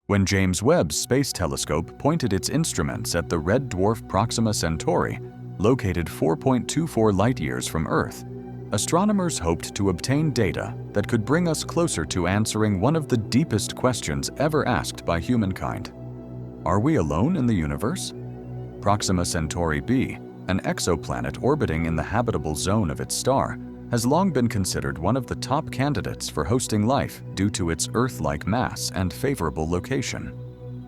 When James Webb's Space Telescope pointed its instruments at the red dwarf Proxima Centauri, located 4.24 light-years from Earth, astronomers hoped to obtain data that could bring us closer to answering one of the deepest questions ever asked by humankind. Are we alone in the universe? Proxima Centauri b, an exoplanet orbiting in the habitable zone of its star, has long been considered one of the top candidates for hosting life due to its Earth-like mass and favorable location.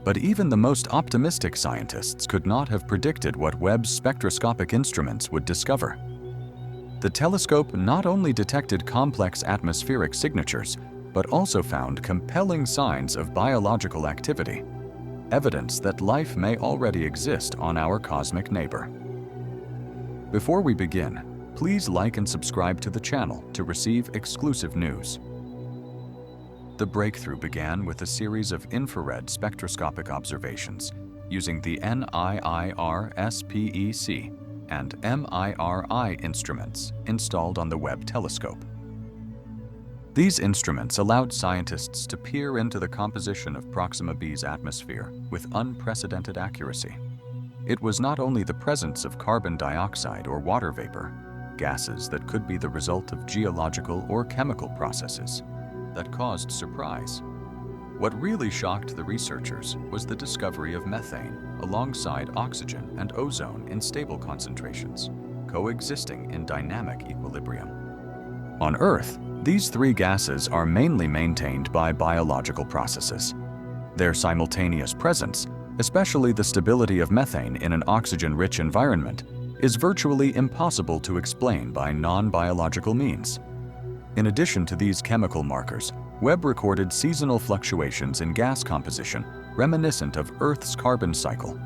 But even the most optimistic scientists could not have predicted what Webb's spectroscopic instruments would discover. The telescope not only detected complex atmospheric signatures, but also found compelling signs of biological activity, evidence that life may already exist on our cosmic neighbor. Before we begin, please like and subscribe to the channel to receive exclusive news. The breakthrough began with a series of infrared spectroscopic observations using the NIIR-SPEC and MIRI instruments installed on the Webb telescope. These instruments allowed scientists to peer into the composition of Proxima b's atmosphere with unprecedented accuracy. It was not only the presence of carbon dioxide or water vapor, gases that could be the result of geological or chemical processes, that caused surprise. What really shocked the researchers was the discovery of methane alongside oxygen and ozone in stable concentrations, coexisting in dynamic equilibrium. On Earth, these three gases are mainly maintained by biological processes. Their simultaneous presence, especially the stability of methane in an oxygen-rich environment, is virtually impossible to explain by non-biological means. In addition to these chemical markers, Webb recorded seasonal fluctuations in gas composition reminiscent of Earth's carbon cycle.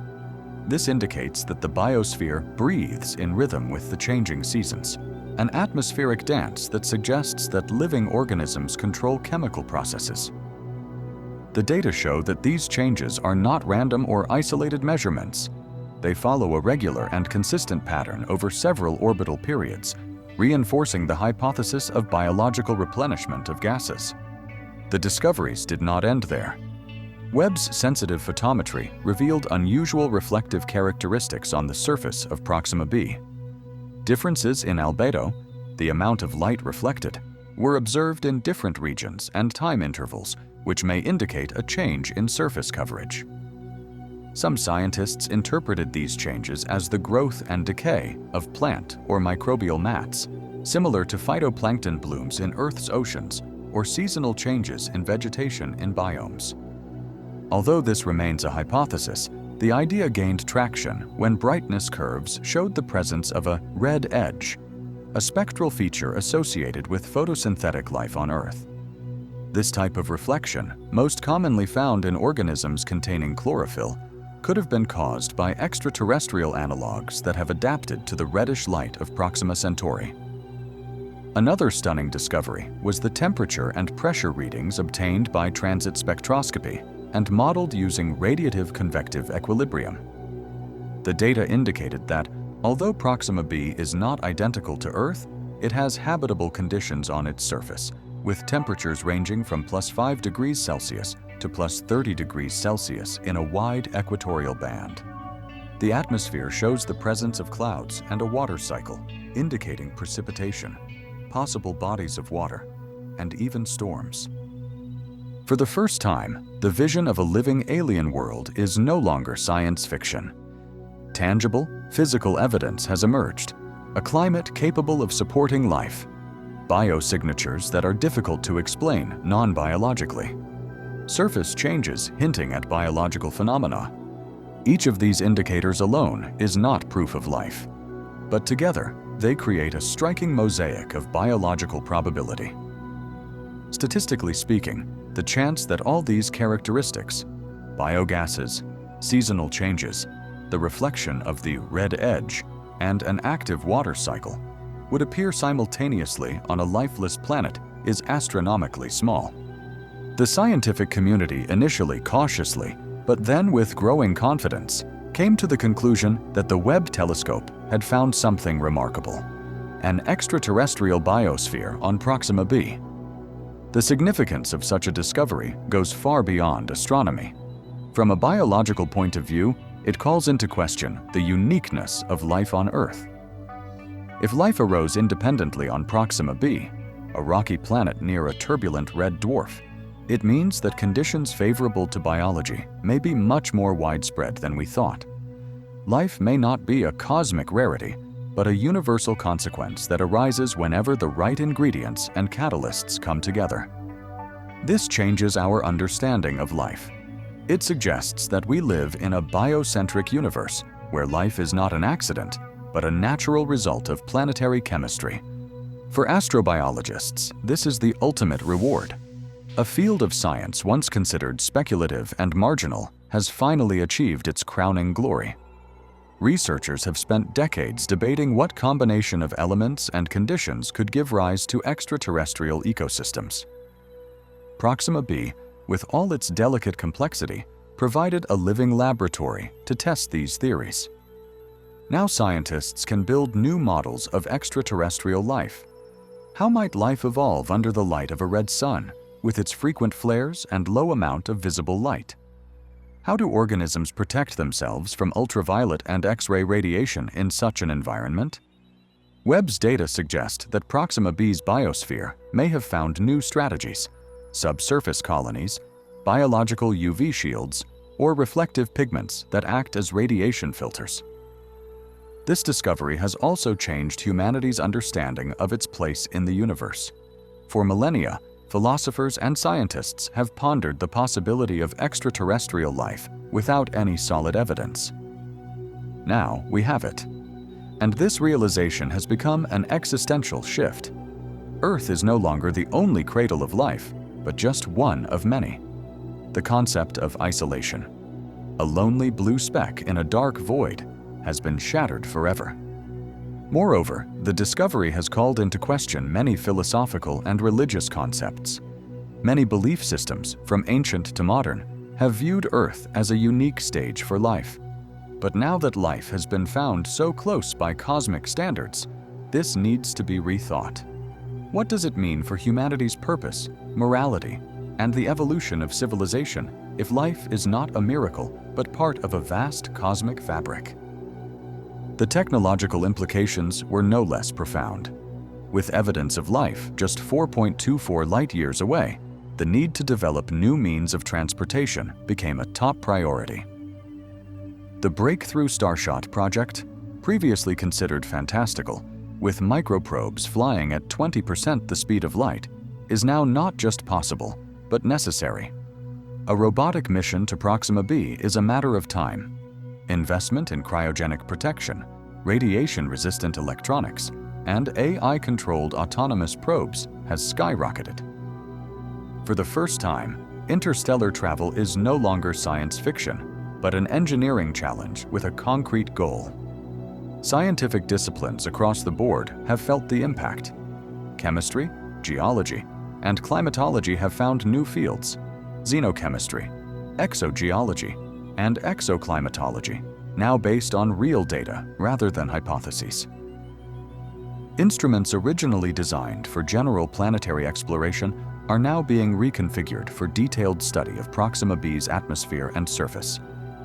This indicates that the biosphere breathes in rhythm with the changing seasons, an atmospheric dance that suggests that living organisms control chemical processes. The data show that these changes are not random or isolated measurements. They follow a regular and consistent pattern over several orbital periods, reinforcing the hypothesis of biological replenishment of gases. The discoveries did not end there. Webb's sensitive photometry revealed unusual reflective characteristics on the surface of Proxima b. Differences in albedo, the amount of light reflected, were observed in different regions and time intervals, which may indicate a change in surface coverage. Some scientists interpreted these changes as the growth and decay of plant or microbial mats, similar to phytoplankton blooms in Earth's oceans or seasonal changes in vegetation in biomes. Although this remains a hypothesis, the idea gained traction when brightness curves showed the presence of a red edge, a spectral feature associated with photosynthetic life on Earth. This type of reflection, most commonly found in organisms containing chlorophyll, could have been caused by extraterrestrial analogs that have adapted to the reddish light of Proxima Centauri. Another stunning discovery was the temperature and pressure readings obtained by transit spectroscopy and modeled using radiative convective equilibrium. The data indicated that, although Proxima b is not identical to Earth, it has habitable conditions on its surface, with temperatures ranging from +5 degrees Celsius to +30 degrees Celsius in a wide equatorial band. The atmosphere shows the presence of clouds and a water cycle, indicating precipitation, possible bodies of water, and even storms. For the first time, the vision of a living alien world is no longer science fiction. Tangible, physical evidence has emerged, a climate capable of supporting life, biosignatures that are difficult to explain non-biologically, surface changes hinting at biological phenomena. Each of these indicators alone is not proof of life, but together they create a striking mosaic of biological probability. Statistically speaking, the chance that all these characteristics, biogases, seasonal changes, the reflection of the red edge, and an active water cycle, would appear simultaneously on a lifeless planet is astronomically small. The scientific community initially cautiously, but then with growing confidence, came to the conclusion that the Webb telescope had found something remarkable: an extraterrestrial biosphere on Proxima b. The significance of such a discovery goes far beyond astronomy. From a biological point of view, it calls into question the uniqueness of life on Earth. If life arose independently on Proxima b, a rocky planet near a turbulent red dwarf, it means that conditions favorable to biology may be much more widespread than we thought. Life may not be a cosmic rarity, but a universal consequence that arises whenever the right ingredients and catalysts come together. This changes our understanding of life. It suggests that we live in a biocentric universe where life is not an accident, but a natural result of planetary chemistry. For astrobiologists, this is the ultimate reward. A field of science once considered speculative and marginal has finally achieved its crowning glory. Researchers have spent decades debating what combination of elements and conditions could give rise to extraterrestrial ecosystems. Proxima b, with all its delicate complexity, provided a living laboratory to test these theories. Now scientists can build new models of extraterrestrial life. How might life evolve under the light of a red sun, with its frequent flares and low amount of visible light? How do organisms protect themselves from ultraviolet and X-ray radiation in such an environment? Webb's data suggest that Proxima b's biosphere may have found new strategies: subsurface colonies, biological UV shields, or reflective pigments that act as radiation filters. This discovery has also changed humanity's understanding of its place in the universe. For millennia, philosophers and scientists have pondered the possibility of extraterrestrial life without any solid evidence. Now we have it. And this realization has become an existential shift. Earth is no longer the only cradle of life, but just one of many. The concept of isolation, a lonely blue speck in a dark void, has been shattered forever. Moreover, the discovery has called into question many philosophical and religious concepts. Many belief systems, from ancient to modern, have viewed Earth as a unique stage for life. But now that life has been found so close by cosmic standards, this needs to be rethought. What does it mean for humanity's purpose, morality, and the evolution of civilization if life is not a miracle but part of a vast cosmic fabric? The technological implications were no less profound. With evidence of life just 4.24 light-years away, the need to develop new means of transportation became a top priority. The Breakthrough Starshot project, previously considered fantastical, with microprobes flying at 20% the speed of light, is now not just possible, but necessary. A robotic mission to Proxima b is a matter of time. Investment in cryogenic protection, radiation-resistant electronics, and AI-controlled autonomous probes has skyrocketed. For the first time, interstellar travel is no longer science fiction, but an engineering challenge with a concrete goal. Scientific disciplines across the board have felt the impact. Chemistry, geology, and climatology have found new fields: xenochemistry, exogeology, and exoclimatology, now based on real data rather than hypotheses. Instruments originally designed for general planetary exploration are now being reconfigured for detailed study of Proxima b's atmosphere and surface,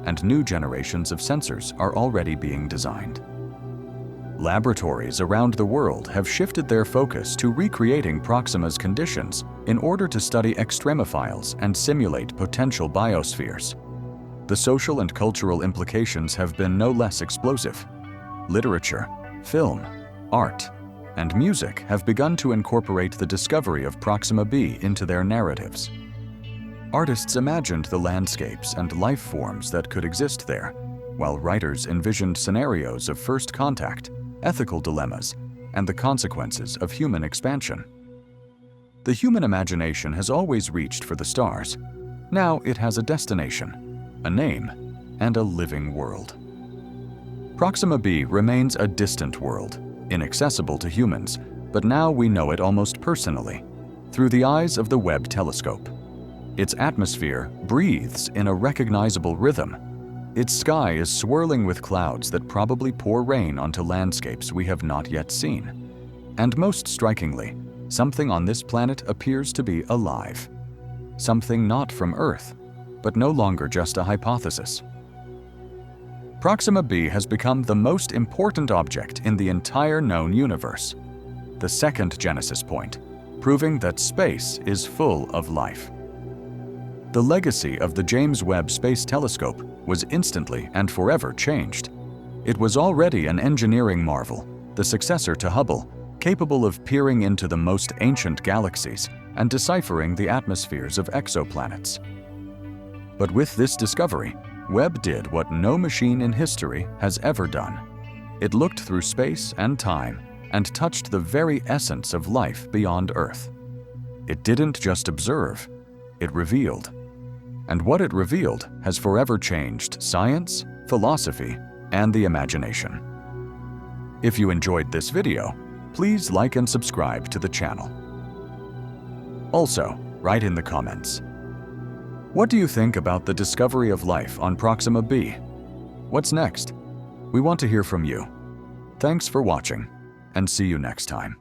and new generations of sensors are already being designed. Laboratories around the world have shifted their focus to recreating Proxima's conditions in order to study extremophiles and simulate potential biospheres. The social and cultural implications have been no less explosive. Literature, film, art, and music have begun to incorporate the discovery of Proxima b into their narratives. Artists imagined the landscapes and life forms that could exist there, while writers envisioned scenarios of first contact, ethical dilemmas, and the consequences of human expansion. The human imagination has always reached for the stars. Now it has a destination, a name, and a living world. Proxima b remains a distant world, inaccessible to humans, but now we know it almost personally, through the eyes of the Webb telescope. Its atmosphere breathes in a recognizable rhythm. Its sky is swirling with clouds that probably pour rain onto landscapes we have not yet seen. And most strikingly, something on this planet appears to be alive. Something not from Earth, but no longer just a hypothesis. Proxima b has become the most important object in the entire known universe, the second genesis point, proving that space is full of life. The legacy of the James Webb Space Telescope was instantly and forever changed. It was already an engineering marvel, the successor to Hubble, capable of peering into the most ancient galaxies and deciphering the atmospheres of exoplanets. But with this discovery, Webb did what no machine in history has ever done. It looked through space and time and touched the very essence of life beyond Earth. It didn't just observe, it revealed. And what it revealed has forever changed science, philosophy, and the imagination. If you enjoyed this video, please like and subscribe to the channel. Also, write in the comments. What do you think about the discovery of life on Proxima b? What's next? We want to hear from you. Thanks for watching, and see you next time.